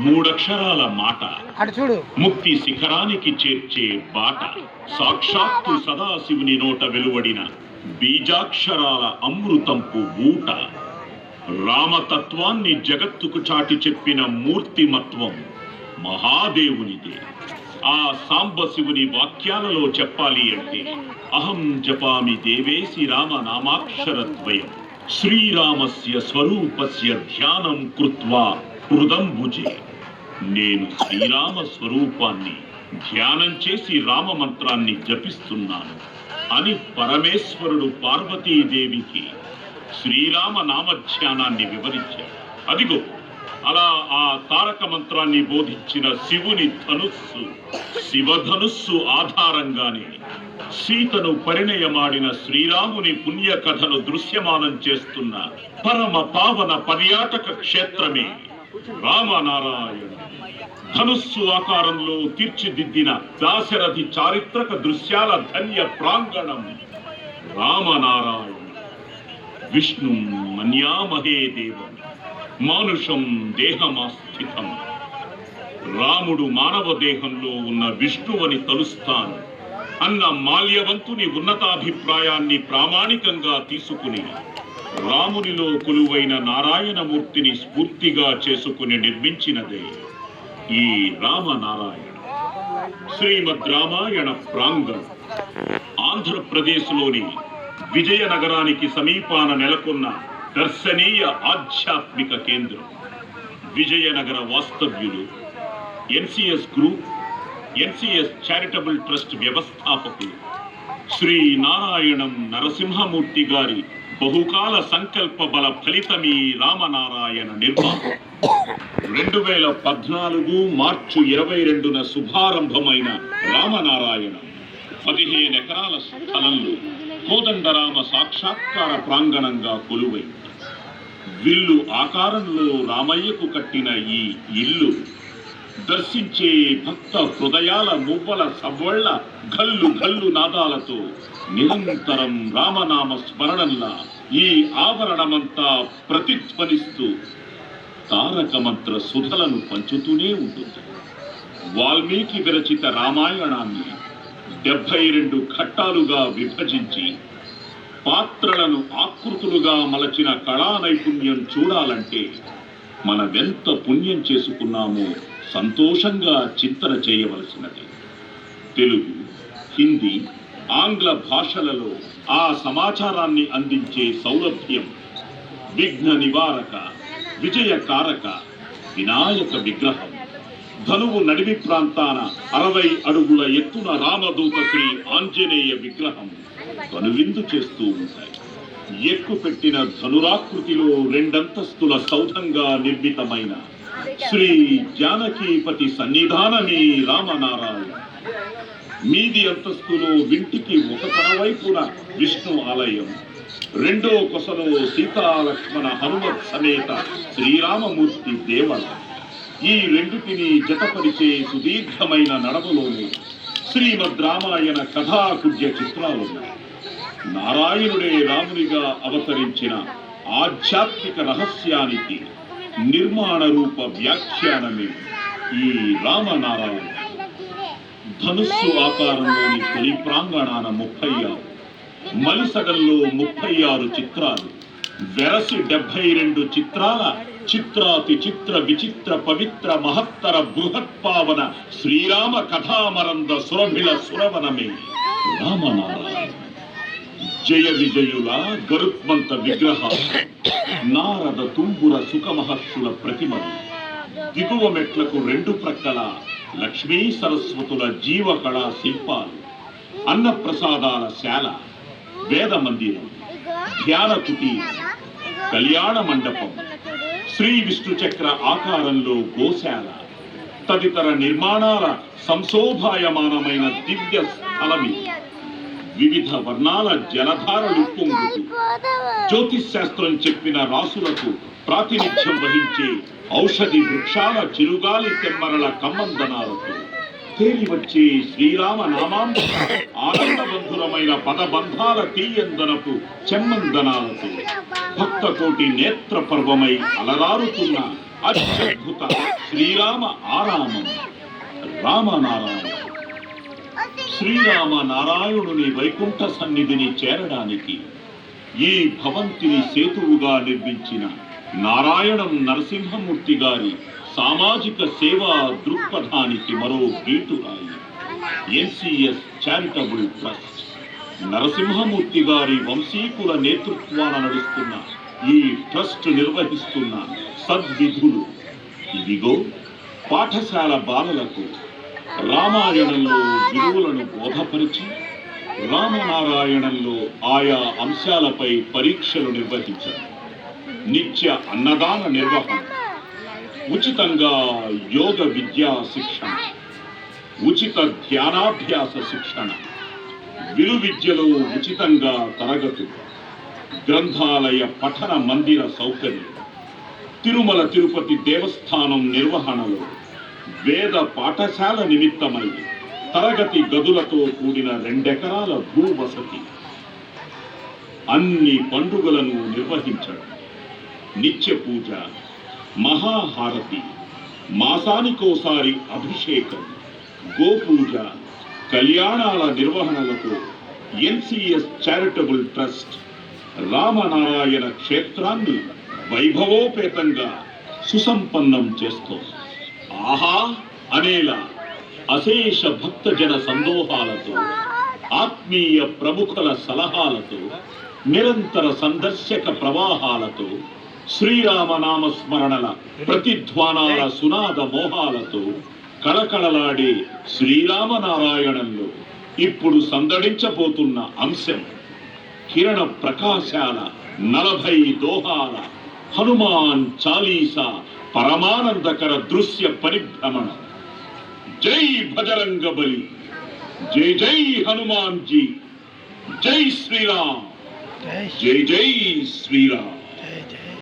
మూడక్షరాల మాట అటు చూడు. ముక్తి శిఖరానికి చేర్చే బాట. సాక్షాత్తు సదాశివుని నోట వెలువడిన బీజాక్షరాల అమృతంపు ఊట. రామతత్వాన్ని జగత్తుకు చాటి చెప్పిన మూర్తిమత్వం మహాదేవునిదే. ఆ సాంబశివుని వాక్యాలలో చెప్పాలి అంటే అహం జపామి దేవేసి రామనామాక్షరద్వయం శ్రీరామస్య స్వరూపస్య ధ్యానం కృత్వా హృదంబుజే. నేను శ్రీరామ స్వరూపాన్ని ధ్యానం చేసి రామ మంత్రాన్ని జపిస్తున్నాను అని పరమేశ్వరుడు పార్వతీదేవికి శ్రీరామ నామధ్యానాన్ని వివరించాడు. అదిగో అలా ఆ తారక మంత్రాన్ని బోధించిన శివుని ధనుస్సు, శివధనుస్సు ఆధారంగానే సీతను పరిణయమాడిన శ్రీరాముని పుణ్యకథను దృశ్యమానం చేస్తున్న పరమ పావన పర్యాటక క్షేత్రమే రామనారాయణ. ధనుస్సు ఆకారంలో తీర్చిదిద్దిన దాశరథి చారిత్రక దృశ్యాల ధన్య ప్రాంగణం రామనారాయణ. విష్ణు మన్యామహే దేవం మానుషం దేహమాస్థితం. రాముడు మానవ దేహంలో ఉన్న విష్ణువని తలుస్తాను అన్న మాల్యవంతుని ఉన్నతాభిప్రాయాన్ని ప్రామాణికంగా తీసుకుని రామునిలో కొలువైన నారాయణమూర్తిని స్ఫూర్తిగా చేసుకుని నిర్మించినదే ఈ రామనారాయణ. శ్రీమద్ రామాయణ ప్రాంగణం ఆంధ్రప్రదేశ్లోని విజయనగరానికి సమీపాన నెలకొన్న దర్శనీయ ఆధ్యాత్మిక కేంద్రం. విజయనగర వాస్తవ్యులు, NCS group, NCS charitable trust వ్యవస్థాపకులు శ్రీ నారాయణం నరసింహమూర్తి గారి బహుకాల సంకల్ప బల ఫలితమీ రామనారాయణ నిర్మాణం. 2014 మార్చి 22న శుభారంభమైన రామనారాయణ 15 ఎకరాల స్థలంలో కోదండరామ సాక్షాత్కార ప్రాంగణంగా కొలువై విల్లు ఆకారంలో రామయ్యకు కట్టిన ఈ ఇల్లు దర్శించే భక్త హృదయాల మువ్వల సవ్వళ్ల గల్లు గల్లు నాదాలతో నిరంతరం రామనామ స్మరణంలా ఈ ఆవరణమంతా ప్రతిధ్వనిస్తూ తారక మంత్ర సుధలను పంచుతూనే ఉంటుంది. వాల్మీకి విరచిత రామాయణాన్ని 72 ఘట్టాలుగా విభజించి పాత్రలను ఆకృతులుగా మలచిన కళా నైపుణ్యం చూడాలంటే మనమెంత పుణ్యం చేసుకున్నామో సంతోషంగా చింతన చేయవలసినది. తెలుగు, హిందీ, ఆంగ్ల భాషలలో ఆ సమాచారాన్ని అందించే సౌలభ్యం విఘ్న నివారక, విజయకారక వినాయక విగ్రహం, ధనువు నడిమి ప్రాంతాన 60 అడుగుల ఎత్తున రామదూత శ్రీ ఆంజనేయ విగ్రహం కనువిందు చేస్తూ ఉంటాయి. ఎక్కు పెట్టిన ధనురాకృతిలో 2 అంతస్తుల సౌధంగా నిర్మితమైన శ్రీ జానకీపతి సన్నిధానమే రామనారాయణ. మీది అంతస్తులో వింటికి ఒక తరవైపున విష్ణు ఆలయం, రెండో కొసలో సీతాలక్ష్మణ హనుమత్ సమేత శ్రీరామమూర్తి దేవాలయం. ఈ రెండిటిని జతపరిచే సుదీర్ఘమైన నడవలోనే శ్రీమద్ రామాయణ కథాకుడ్య చిత్రాలున్నాయి. నారాయణుడే రామునిగా అవతరించిన ఆధ్యాత్మిక రహస్యానికి నిర్మాణ రూప వ్యాఖ్యానమే ఈ రామనారాయణ. ధనుస్సు ఆకారంలోని తొలి ప్రాంగణాన 36, మలిసగల్లో 36 చిత్రాలు, వెరసి 72 చిత్రాల చిత్రాతి చిత్ర విచిత్ర పవిత్ర మహత్తర బృహత్పావన శ్రీరామ కథామరంద సురభిల సురవనమే రామనారాయణ. జయ విజయుల గరుత్మంత విగ్రహాలు, నారద తుంబుర సుఖ మహర్షుల ప్రతిమలు, దిగువ మెట్లకు 2 ప్రక్కల లక్ష్మీ సరస్వతుల జీవకళా శిల్పాలు, అన్నప్రసాదాల శాల, వేద మందిరం, ధ్యాన కుటీరం, కళ్యాణ మండపం, శ్రీ విష్ణు చక్ర ఆకారంలో గోశాల తదితర నిర్మాణాల సంశోభాయమానమైన దివ్య స్థలమి. వివిధ వర్ణాల జలధారలు పొంగుతూ జ్యోతిశాస్త్రం చెప్పిన రాసులకు ప్రాతినిధ్యం వహించే ఔషధి వృక్షాల చిరుగాలి తెమ్మరల కమ్మందనాలతో తేలి వచ్చే శ్రీరామ నామాంశ ఆనందబంధురమైన పదబంధాల తీయందనపు చెమ్మందనాలతో భక్త కోటి నేత్ర పర్వమై అలరారుతున్న అత్యద్భుత శ్రీరామ ఆరామం రామనారాయణ. శ్రీరామ నారాయణుని వైకుంఠ సన్నిధిని చేరడానికి ఈ భవంతిని సేతువుగా నిర్మించిన నారాయణం నరసింహమూర్తి గారి సామాజిక సేవా దృక్పథానికి మరో గీటురాయి ఎన్సిఎస్ చారిటబుల్ ట్రస్ట్. నరసింహమూర్తి గారి వంశీకుల నేతృత్వాన నడుస్తున్న ఈ ట్రస్ట్ నిర్వహిస్తున్న సద్విధులు ఇదిగో పాఠశాల బాలలకు రామాయణంలో విలువలను బోధపరిచి రామనారాయణంలో ఆయా అంశాలపై పరీక్షలు నిర్వహించడం, నిత్య అన్నదాన నిర్వహణ, ఉచితంగా యోగ విద్యా శిక్షణ, ఉచిత ధ్యానాభ్యాస శిక్షణ, విలువిద్యలో ఉచితంగా తరగతులు, గ్రంథాలయ పఠన మందిర సౌకర్యం, తిరుమల తిరుపతి దేవస్థానం నిర్వహణలో వేద పాఠశాల నిమిత్తమై తరగతి గదులతో కూడిన 2 ఎకరాల భూ వసతి, అన్ని పండుగలను నిర్వహించడం, నిత్య పూజ, మహాహారతి, మాసానికోసారి అభిషేకం, గోపూజ, కళ్యాణాల నిర్వహణలతో ఎన్సిఎస్ చారిటబుల్ ట్రస్ట్ రామనారాయణ క్షేత్రాన్ని వైభవోపేతంగా సుసంపన్నం చేస్తోంది. ఆహా అనేలా అశేష భక్తజన సందోహాలతో, ఆత్మీయ ప్రముఖుల సలహాలతో, నిరంతర సందర్శక ప్రవాహాలతో, శ్రీరామనామ స్మరణల ప్రతిధ్వానాల సునాద మోహాలతో కళకళలాడే శ్రీరామనారాయణంలో ఇప్పుడు సందడించబోతున్న అంశం కిరణ ప్రకాశాల 40 దోహాల హనుమాన్ చాలీసా పరమానందకర దృశ్య పరిభ్రమణ. జై భజరంగ బలి, జై జై హనుమాన్ జీ, జై శ్రీరామ్, జై జై శ్రీరామ్.